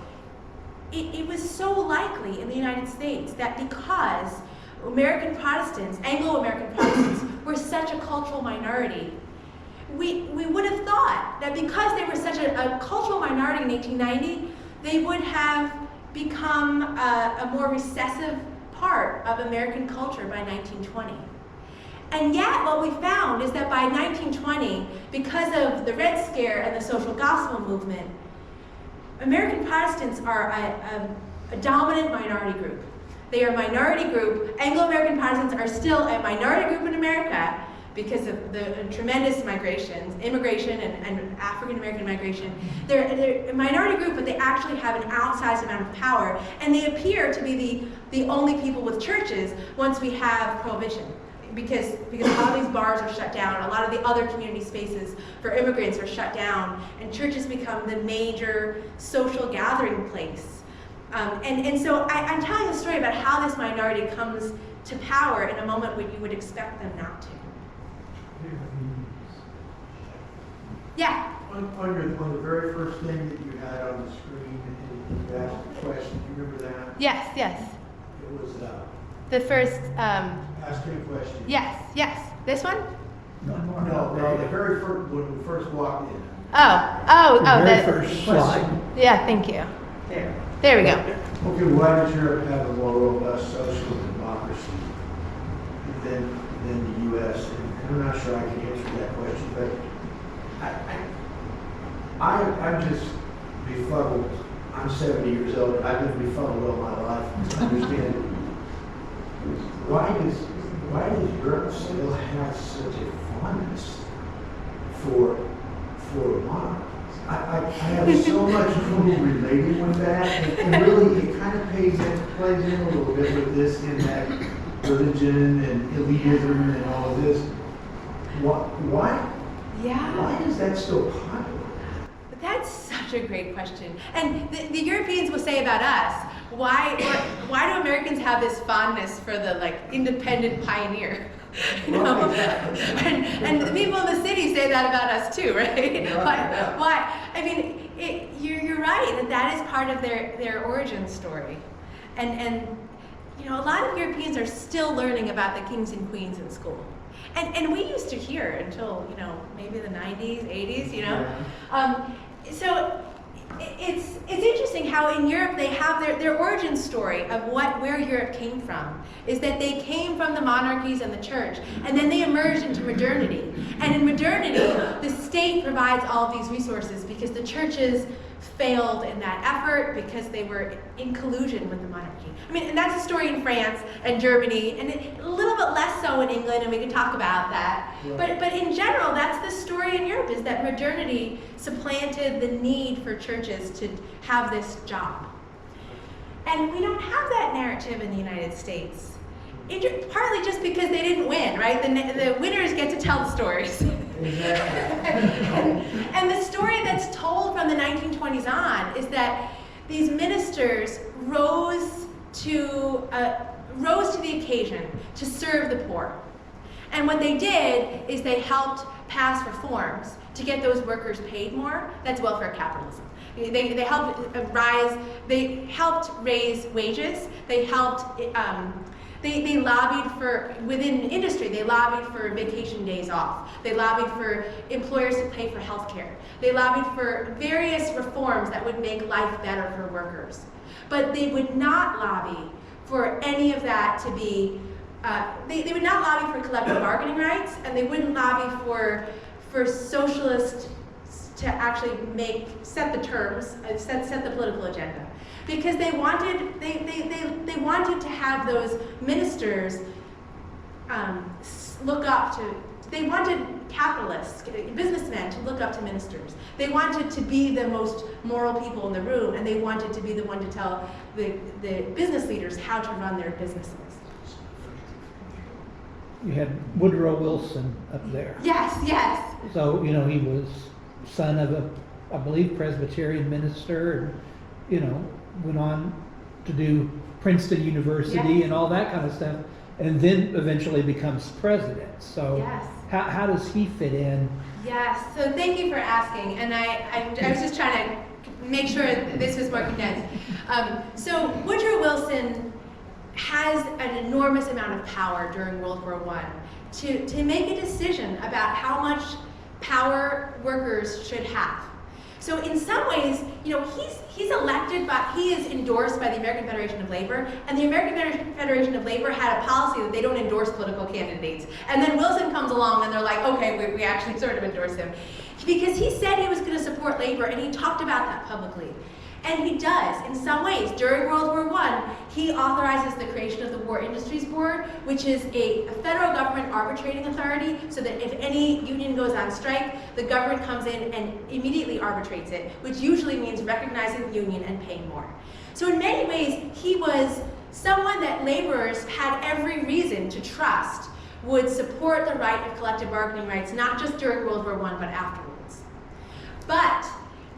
it was so likely in the United States that because American Protestants, Anglo-American Protestants, were such a cultural minority, we would have thought that because they were such a cultural minority in 1890, they would have become a more recessive part of American culture by 1920. And yet what we found is that by 1920, because of the Red Scare and the social gospel movement, American Protestants are a dominant minority group. They are a minority group. Anglo-American Protestants are still a minority group in America because of the tremendous immigration and African-American migration. They're a minority group, but they actually have an outsized amount of power, and they appear to be the only people with churches once we have prohibition. Because a lot of these bars are shut down, a lot of the other community spaces for immigrants are shut down, and churches become the major social gathering place. And so I'm telling the story about how this minority comes to power in a moment when you would expect them not to. Yeah. On the very first thing that you had on the screen, and you asked a question, do you remember that? Yes. It was The first, asking a question. yes. This one? No, the very first, when we first walked in. Oh, Very first slide. Yeah, thank you. There. There we go. Okay, why does Europe have a more robust social democracy than the U.S.? And I'm not sure I can answer that question, but I'm just befuddled. I'm 70 years old, and I've been befuddled all my life to understand why does Europe still have such a fondness for monarchies? I have so much trouble relating with that, and really it kind of plays in a little bit with this in that religion and elitism and all of this. Why? Yeah. Why is that still popular? That's such a great question. And the Europeans will say about us, why do Americans have this fondness for the independent pioneer? And the people in the city say that about us too, right? Why? I mean, you're right that is part of their origin story, and a lot of Europeans are still learning about the kings and queens in school, and we used to hear until maybe the 90s, 80s, So it's interesting how in Europe they have their origin story of where Europe came from is that they came from the monarchies and the church, and then they emerged into modernity. And in modernity, the state provides all of these resources because the churches failed in that effort because they were in collusion with the monarchy. I mean, and that's a story in France and Germany, and a little bit less so in England, and we can talk about that. Right. But in general, that's the story in Europe, is that modernity supplanted the need for churches to have this job. And we don't have that narrative in the United States. Partly just because they didn't win, right? The winners get to tell the stories. Exactly. And the story that's told from the 1920s on is that these ministers rose to the occasion to serve the poor. And what they did is they helped pass reforms to get those workers paid more. That's welfare capitalism. They helped raise wages. They helped. They lobbied for, within industry, they lobbied for vacation days off. They lobbied for employers to pay for health care. They lobbied for various reforms that would make life better for workers. But they would not lobby for any of that to be, they would not lobby for collective bargaining rights, and they wouldn't lobby for socialists to actually set the terms, set the political agenda. Because they wanted to have those ministers look up to they wanted capitalists, businessmen to look up to ministers. They wanted to be the most moral people in the room, and they wanted to be the one to tell the business leaders how to run their businesses. You had Woodrow Wilson up there. Yes, yes. So, you know, he was son of a, I believe, Presbyterian minister, and, you know, went on to do Princeton University Yes. and all that kind of stuff, and then eventually becomes president. So Yes. how does he fit in? Yes, so thank you for asking, and I was just trying to make sure this was more condensed. So Woodrow Wilson has an enormous amount of power during World War I to make a decision about how much power workers should have. So in some ways, you know, he's elected, but he is endorsed by the American Federation of Labor, and the American Federation of Labor had a policy that they don't endorse political candidates. And then Wilson comes along and they're like, okay, we actually sort of endorse him. Because he said he was going to support labor, and he talked about that publicly. And he does, in some ways. During World War I, he authorizes the creation of the War Industries Board, which is a federal government arbitrating authority, so that if any union goes on strike, the government comes in and immediately arbitrates it, which usually means recognizing the union and paying more. So in many ways, he was someone that laborers had every reason to trust would support the right of collective bargaining rights, not just during World War I, but afterwards. But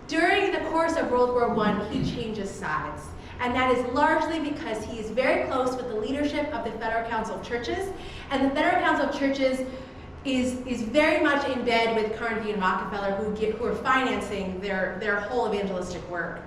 during the course of World War I, he changes sides. And that is largely because he is very close with the leadership of the Federal Council of Churches. And the Federal Council of Churches is very much in bed with Carnegie and Rockefeller, who are financing their whole evangelistic work.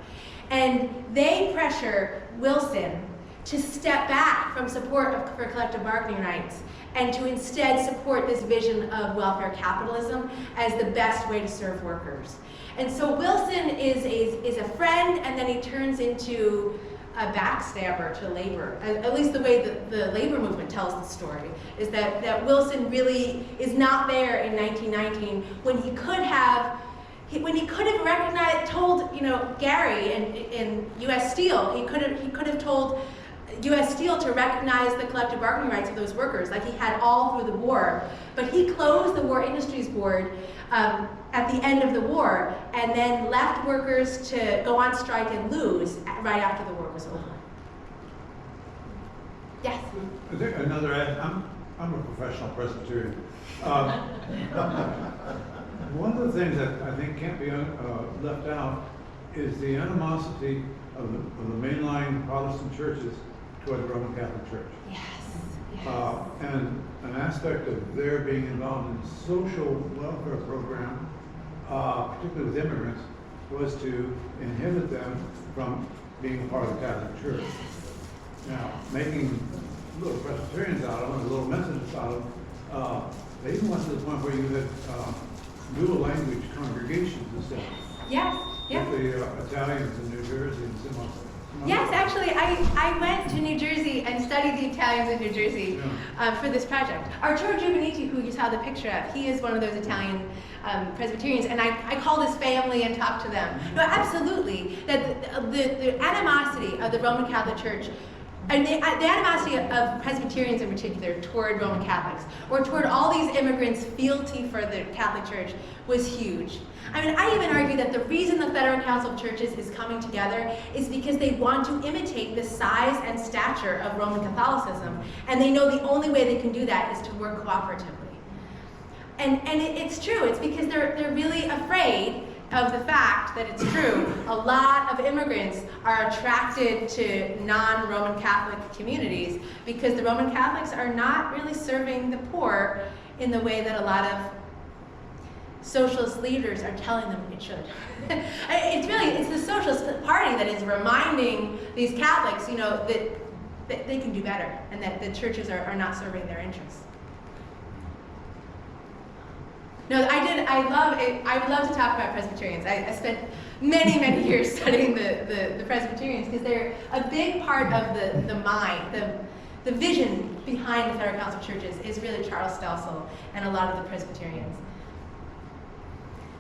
And they pressure Wilson to step back from support for collective bargaining rights and to instead support this vision of welfare capitalism as the best way to serve workers. And so Wilson is a friend, and then he turns into a backstabber to labor. At least the way that the labor movement tells the story is that Wilson really is not there in 1919 when he could have recognized, told, you know, Gary in U.S. Steel, he could have told U.S. Steel to recognize the collective bargaining rights of those workers, like he had all through the war. But he closed the War Industries Board at the end of the war, and then left workers to go on strike and lose right after the war was over. Yes? I think another, I'm a professional Presbyterian. One of the things that I think can't be left out is the animosity of the mainline Protestant churches toward the Roman Catholic Church. Yes. And an aspect of their being involved in social welfare program, particularly with immigrants, was to inhibit them from being a part of the Catholic Church. Now, making little Presbyterians out of them, little Methodists out of them, they even went to the point where you had dual language congregations and stuff. Yes. Yeah. With the Italians in New Jersey and similar. Yes, actually, I went to New Jersey and studied the Italians in New Jersey for this project. Arturo Giovannitti, who you saw the picture of, he is one of those Italian Presbyterians, and I called his family and talked to them. No, absolutely, that the animosity of the Roman Catholic Church, and the animosity of Presbyterians in particular toward Roman Catholics, or toward all these immigrants' fealty for the Catholic Church, was huge. I mean, I even argue that the reason the Federal Council of Churches is coming together is because they want to imitate the size and stature of Roman Catholicism, and they know the only way they can do that is to work cooperatively. And it's true, it's because they're really afraid of the fact that it's true. A lot of immigrants are attracted to non-Roman Catholic communities because the Roman Catholics are not really serving the poor in the way that a lot of socialist leaders are telling them it should. It's the Socialist Party that is reminding these Catholics, you know, that they can do better and that the churches are not serving their interests. No, I love it. I would love to talk about Presbyterians. I spent many years studying the Presbyterians because they're a big part of the mind, the vision behind the Federal Council of Churches is really Charles Stelzl and a lot of the Presbyterians.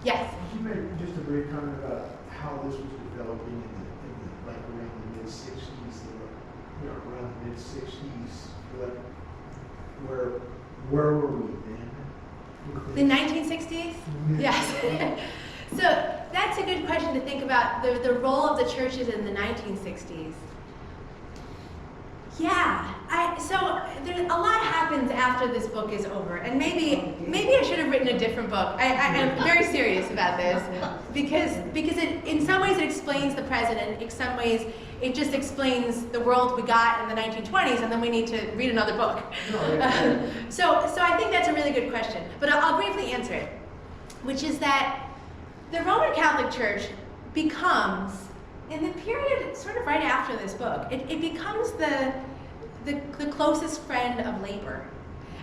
Yes? Could you make just a brief comment about how this was developing like around the mid-60s, around the mid-60s, where were we then? The 1960s? Yes. So that's a good question to think about, the role of the churches in the 1960s. Yeah, so there, a lot happens after this book is over, and maybe I should have written a different book. I'm very serious about this, because it, in some ways it explains the present, and in some ways it just explains the world we got in the 1920s, and then we need to read another book. So I think that's a really good question, but I'll briefly answer it, which is that the Roman Catholic Church becomes, in the period sort of right after this book, it becomes the closest friend of labor.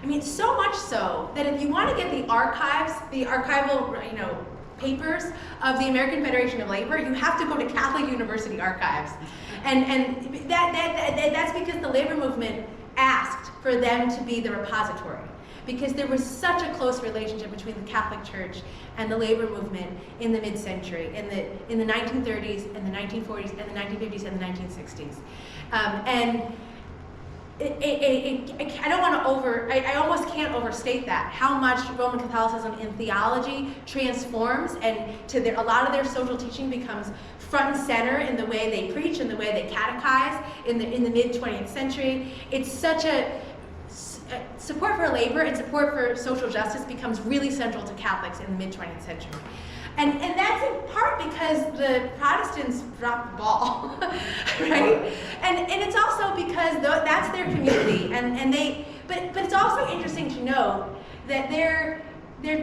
I mean, so much so that if you want to get the archives, the archival, papers of the American Federation of Labor, you have to go to Catholic University archives. And that's because the labor movement asked for them to be the repository, because there was such a close relationship between the Catholic Church and the labor movement in the mid-century, in the 1930s, and the 1940s, and the 1950s, and the 1960s. I don't want to I almost can't overstate that, how much Roman Catholicism in theology transforms, and a lot of their social teaching becomes front and center in the way they preach and the way they catechize in the mid-20th century. It's such support for labor and support for social justice becomes really central to Catholics in the mid-20th century. And that's in part because the Protestants dropped the ball, right? And it's also because that's their community, but it's also interesting to note that they're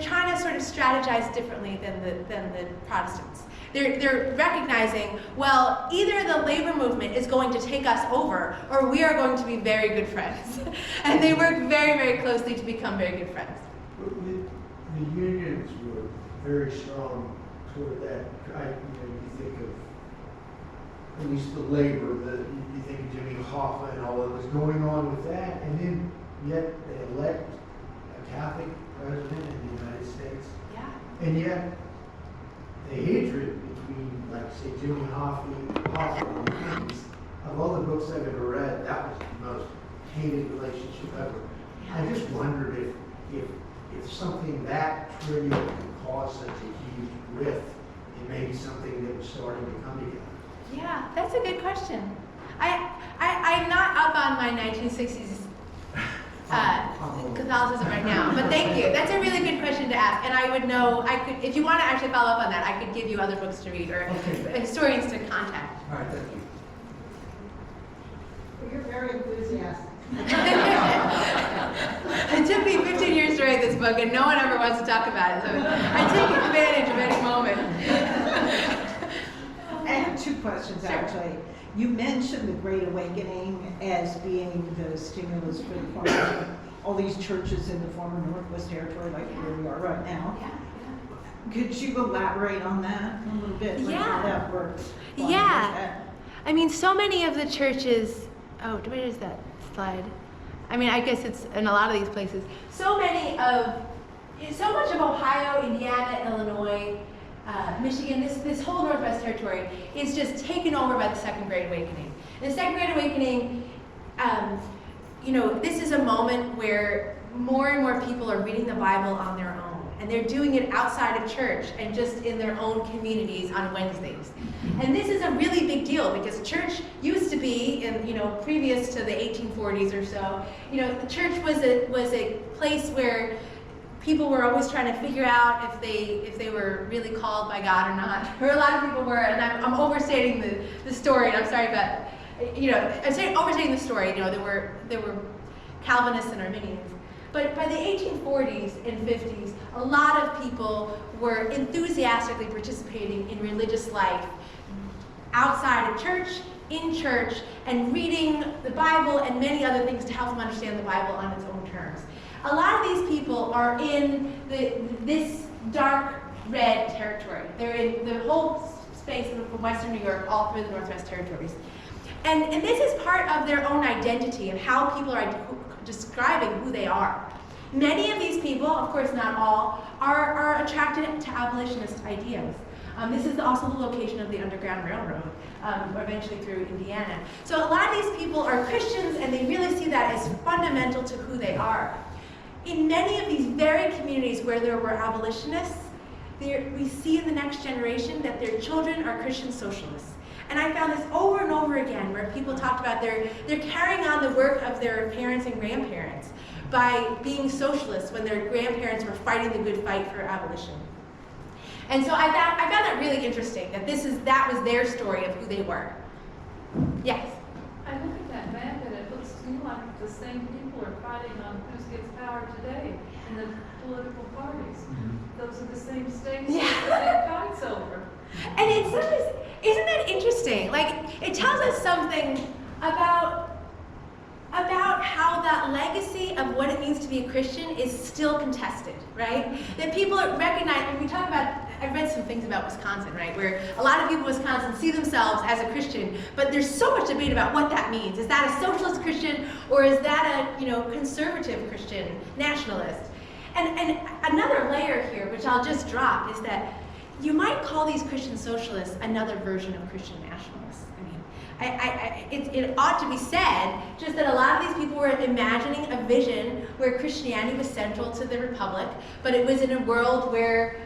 trying to sort of strategize differently than the Protestants. They're recognizing, well, either the labor movement is going to take us over, or we are going to be very good friends. And they work very, very closely to become very good friends. The unions were very strong toward that. You think of at least the labor, you think of Jimmy Hoffa and all that was going on with that, and then yet they elect a Catholic president in the United States. Yeah. And yet the hatred between, like, say, Jimmy Hoffa and the Kings, of all the books I've ever read, that was the most hated relationship ever. I just wondered if something that trivial could cause such a huge rift in maybe something that was starting to come together. Yeah, that's a good question. I'm not up on my 1960s Catholicism right now, but thank you. That's a really good question to ask, and I would know, if you want to actually follow up on that, I could give you other books to read or historians to contact. All right, thank you. Well, you're very enthusiastic. It took me 15 years to write this book, and no one ever wants to talk about it, so I take advantage of any moment. I have two questions, actually. You mentioned the Great Awakening as being the stimulus for the former, all these churches in the former Northwest Territory, like where we are right now. Yeah. Could you elaborate on that a little bit, like how that works? Yeah. I mean, so many of the churches, where is that slide? I mean, I guess it's in a lot of these places. So much of Ohio, Indiana, Illinois, Michigan, this whole Northwest Territory is just taken over by the Second Great Awakening. The Second Great Awakening, this is a moment where more and more people are reading the Bible on their own, and they're doing it outside of church and just in their own communities on Wednesdays. And this is a really big deal because church used to be, previous to the 1840s or so, the church was a place where people were always trying to figure out if they were really called by God or not. Or a lot of people were, and I'm overstating the story, and I'm sorry about, overstating the story. There were Calvinists and Arminians. But by the 1840s and 50s, a lot of people were enthusiastically participating in religious life outside of church, in church, and reading the Bible and many other things to help them understand the Bible on its own terms. A lot of these people are in this dark red territory. They're in the whole space from Western New York all through the Northwest Territories. And this is part of their own identity and how people are describing who they are. Many of these people, of course not all, are attracted to abolitionist ideas. This is also the location of the Underground Railroad, eventually through Indiana. So a lot of these people are Christians, and they really see that as fundamental to who they are. in many of these very communities where there were abolitionists, we see in the next generation that their children are Christian socialists. And I found this over and over again, where people talked about they're carrying on the work of their parents and grandparents by being socialists when their grandparents were fighting the good fight for abolition. And so I found that really interesting, that that was their story of who they were. Yes? I look at that map and it looks to me like the same people are fighting on who gets power today in the political parties. Those are the same states that it fights over. And in some ways, isn't that interesting? Like, it tells us something about how that legacy of what it means to be a Christian is still contested, right? That people recognize, when we talk about, I've read some things about Wisconsin, right, where a lot of people in Wisconsin see themselves as a Christian, but there's so much debate about what that means. Is that a socialist Christian, or is that a conservative Christian nationalist? And another layer here, which I'll just drop, is that you might call these Christian socialists another version of Christian nationalists. I mean, it ought to be said just that a lot of these people were imagining a vision where Christianity was central to the republic, but it was in a world where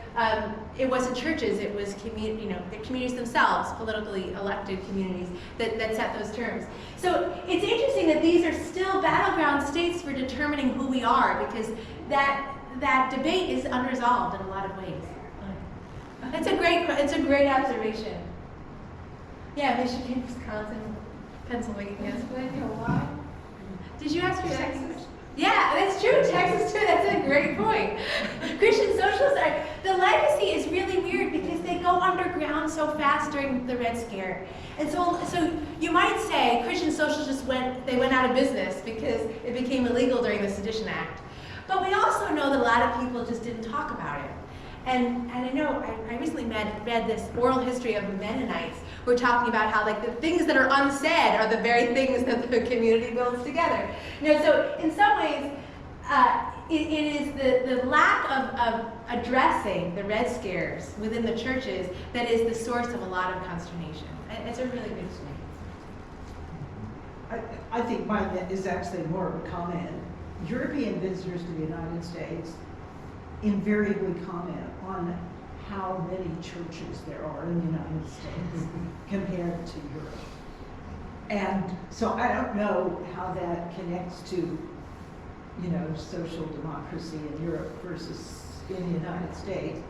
it wasn't churches, it was the communities themselves, politically elected communities that set those terms. So it's interesting that these are still battleground states for determining who we are, because that debate is unresolved in a lot of ways. It's a great observation. Yeah, Michigan, Wisconsin, Pennsylvania. Pennsylvania, why? Did you ask your second question? Yeah, that's true. Texas too. That's a great point. Christian socialists the legacy is really weird because they go underground so fast during the Red Scare. And so you might say Christian socialists went out of business because it became illegal during the Sedition Act. But we also know that a lot of people just didn't talk about it. And I know I recently read this oral history of the Mennonites. We're talking about how the things that are unsaid are the very things that the community builds together. So in some ways, it is the lack of addressing the Red Scares within the churches that is the source of a lot of consternation. It's a really good point. I think mine is actually more of a comment. European visitors to the United States invariably comment on how many churches there are in the United States compared to Europe. And so I don't know how that connects to, social democracy in Europe versus in the United States.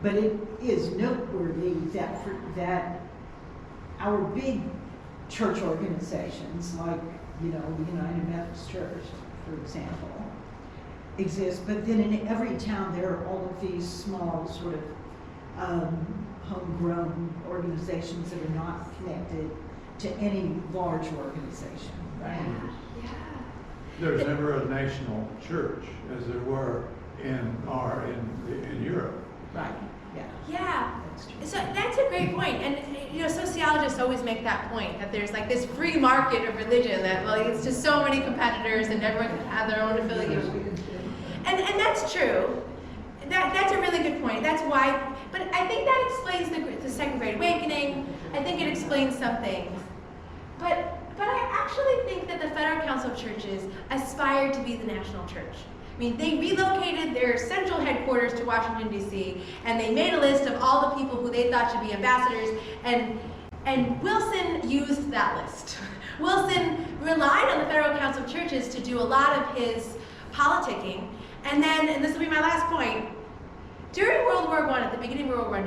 But it is noteworthy that our big church organizations, like, the United Methodist Church, for example, exist, but then in every town there are all of these small sort of homegrown organizations that are not connected to any large organization, right? Yeah. There's never a national church as there were in Europe. Right, yeah. Yeah. That's true. So that's a great point. And sociologists always make that point, that there's this free market of religion, that it's just so many competitors and everyone can have their own affiliation. And that's true. That's a really good point. That's why, but I think that explains the Second Great Awakening. I think it explains some things. But I actually think that the Federal Council of Churches aspired to be the national church. I mean, they relocated their central headquarters to Washington, D.C., and they made a list of all the people who they thought should be ambassadors, and Wilson used that list. Wilson relied on the Federal Council of Churches to do a lot of his politicking. And then, and this will be my last point, during World War I, at the beginning of World War I,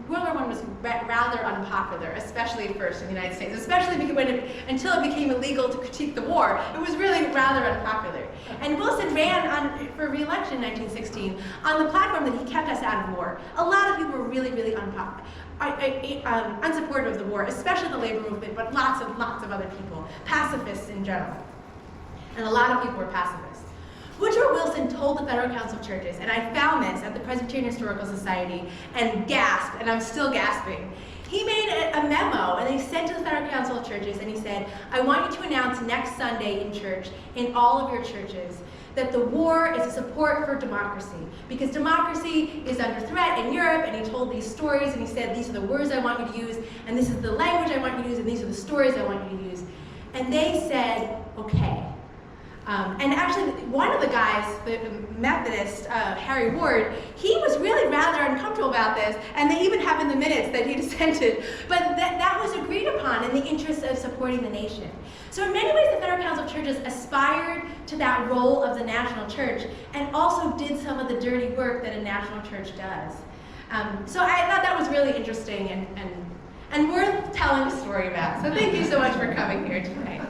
World War I was rather unpopular, especially at first in the United States, especially until it became illegal to critique the war. It was really rather unpopular. And Wilson ran for re-election in 1916 on the platform that he kept us out of war. A lot of people were really, really unsupportive of the war, especially the labor movement, but lots of other people, pacifists in general. And a lot of people were pacifists. Woodrow Wilson told the Federal Council of Churches, and I found this at the Presbyterian Historical Society and gasped, and I'm still gasping. He made a memo, and he sent to the Federal Council of Churches, and he said, I want you to announce next Sunday in church, in all of your churches, that the war is a support for democracy, because democracy is under threat in Europe. And he told these stories, and he said, these are the words I want you to use, and this is the language I want you to use, and these are the stories I want you to use. And they said, okay. And actually, one of the guys, the Methodist, Harry Ward, he was really rather uncomfortable about this, and they even have in the minutes that he dissented. But that was agreed upon in the interest of supporting the nation. So in many ways, the Federal Council of Churches aspired to that role of the national church, and also did some of the dirty work that a national church does. So I thought that was really interesting and worth telling a story about. So thank you so much for coming here tonight.